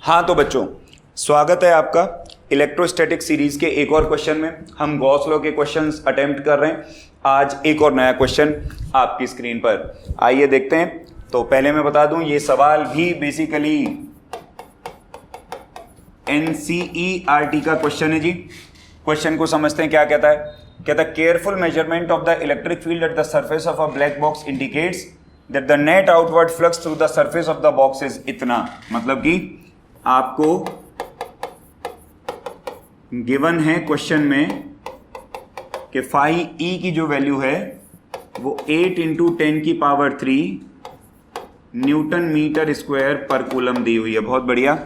हाँ तो बच्चों, स्वागत है आपका इलेक्ट्रोस्टैटिक सीरीज के एक और क्वेश्चन में। हम गॉस लॉ के क्वेश्चंस अटेम्प्ट कर रहे हैं। आज एक और नया क्वेश्चन आपकी स्क्रीन पर, आइए देखते हैं। तो पहले मैं बता दूं, ये सवाल भी बेसिकली एनसीईआरटी का क्वेश्चन है जी। क्वेश्चन को समझते हैं, क्या कहता है। कहता है careful measurement of the electric field at the surface of a black box indicates that the net outward flux through the surface of the box is इतना। मतलब कि आपको गिवन है क्वेश्चन में कि फाई ई की जो वैल्यू है वो 8 × 10⁻³ न्यूटन मीटर स्क्वायर पर कूलम दी हुई है। बहुत बढ़िया।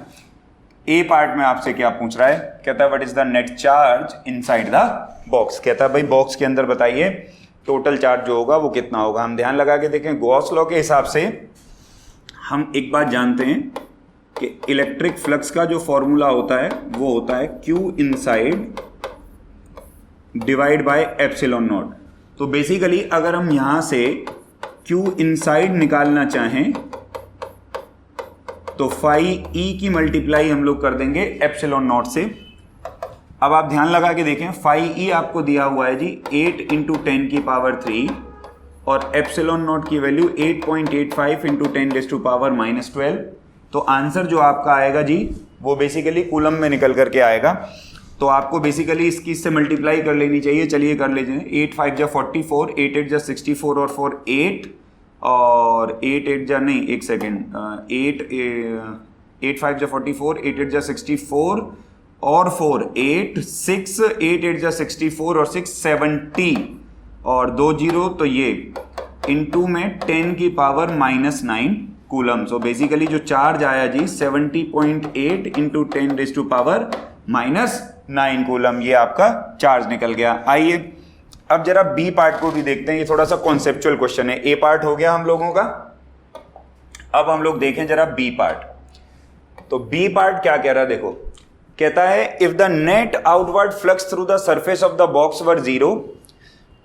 ए पार्ट में आपसे क्या पूछ रहा है, कहता है what is the net charge inside the box. कहता है भाई बॉक्स के अंदर बताइए टोटल चार्ज जो होगा वो कितना होगा। हम ध्यान लगा के देखें, गॉस लॉ के हिसाब से हम एक बात जानते हैं कि इलेक्ट्रिक फ्लक्स का जो फॉर्मूला होता है वो होता है Q inside divide by epsilon not. तो बेसिकली अगर हम यहां से Q इनसाइड निकालना चाहें तो फाई ई की मल्टीप्लाई हम लोग कर देंगे एप्सिलॉन नॉट से। अब आप ध्यान लगा के देखें, फाई ई आपको दिया हुआ है जी 8 × 10⁻³ और एप्सिलॉन नॉट की वैल्यू 8.85 × 10⁻⁻12। तो आंसर जो आपका आएगा जी वो बेसिकली कूलम में निकल करके आएगा। तो आपको बेसिकली इसकी इससे मल्टीप्लाई कर लेनी चाहिए। चलिए कर लीजिए। 8 5 जा 44, 8 8 जा 64 और 4 8 और 8 8 जा नहीं, एक सेकेंड, 8 5 जा 44, 8 8 जा 64 और 4 8 6, 8 8 जा 64 और 6 70 और 2 0, तो ये इनटू में 10⁻⁻9 कूलम। सो बेसिकली जो चार्ज आया जी 70.8 × 10⁻⁻9 कूलम, ये आपका चार्ज निकल गया। आइए अब जरा बी पार्ट को भी देखते हैं। ये थोड़ा सा कॉन्सेप्चुअल क्वेश्चन है। ए पार्ट हो गया हम लोगों का, अब हम लोग देखें जरा बी पार्ट। तो बी पार्ट क्या कह रहा है, देखो कहता है if the net outward flux through the surface of the box were 0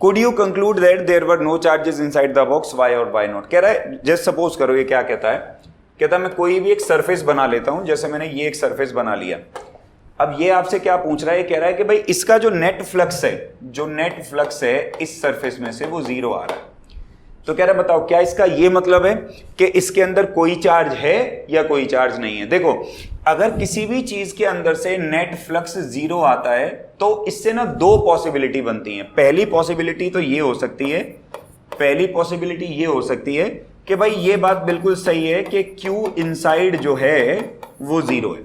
could you conclude that there were no charges inside the box, why और why not। कह रहा है जस्ट सपोज करो, ये क्या कहता है, कहता है मैं कोई भी एक सरफेस बना लेता हूं। जैसे मैंने ये एक सरफेस बना लिया। अब ये आपसे क्या पूछ रहा है, कह रहा है कि भाई इसका जो नेट फ्लक्स है इस सरफेस में से वो 0 आ रहा है। तो कह रहा है बताओ क्या इसका ये मतलब है कि इसके अंदर कोई चार्ज है या कोई चार्ज नहीं है। देखो अगर किसी भी चीज के अंदर से नेट फ्लक्स 0 आता है तो इससे ना दो पॉसिबिलिटी बनती हैं। पहली पॉसिबिलिटी तो ये हो सकती है कि भाई ये बात बिल्कुल सही है कि Q इनसाइड जो है वो 0 है,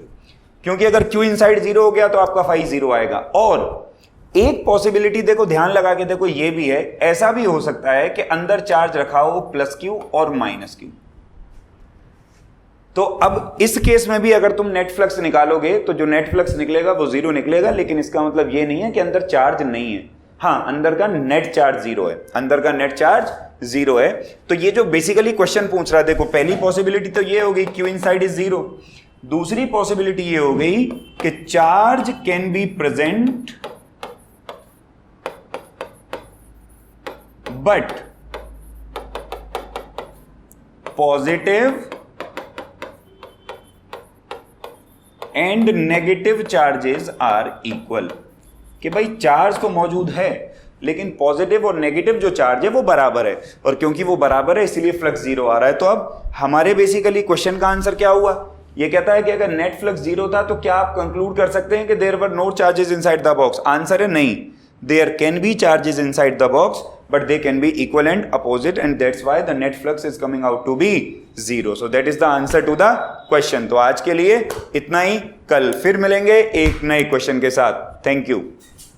क्योंकि अगर Q इनसाइड 0 हो गया तो आपका फाई 0 आएगा। और एक पॉसिबिलिटी देखो, ध्यान लगा के देखो, ये भी है, ऐसा भी हो सकता है कि अंदर चार्ज रखा हो +Q और -Q। तो अब इस केस में भी अगर तुम नेट फ्लक्स निकालोगे तो जो नेट फ्लक्स निकलेगा वो 0 निकलेगा, लेकिन इसका मतलब ये नहीं है कि अंदर चार्ज नहीं है। हाँ, अंदर का नेट चार्ज 0 है। तो ये जो बेसिकली क्वेश्चन पूछ रहा है, देखो पहली पॉसिबिलिटी तो ये हो गई Q इनसाइड इज 0। दूसरी पॉसिबिलिटी ये हो गई कि charge can be present but positive and negative charges are equal. कि भाई चार्ज तो मौजूद है लेकिन पॉजिटिव और नेगेटिव जो चार्ज है वो बराबर है, और क्योंकि वो बराबर है इसलिए फ्लक्स 0 आ रहा है। तो अब हमारे बेसिकली क्वेश्चन का आंसर क्या हुआ, ये कहता है कि अगर नेट फ्लक्स 0 था तो क्या आप कंक्लूड कर सकते हैं कि there were no charges inside the box. Answer है नहीं, there can be charges inside the box but they can be equal and opposite, and that's why the net flux is coming out to be 0. So that is the answer to the question. तो आज के लिए इतना ही, कल फिर मिलेंगे एक नए क्वेश्चन के साथ। Thank you.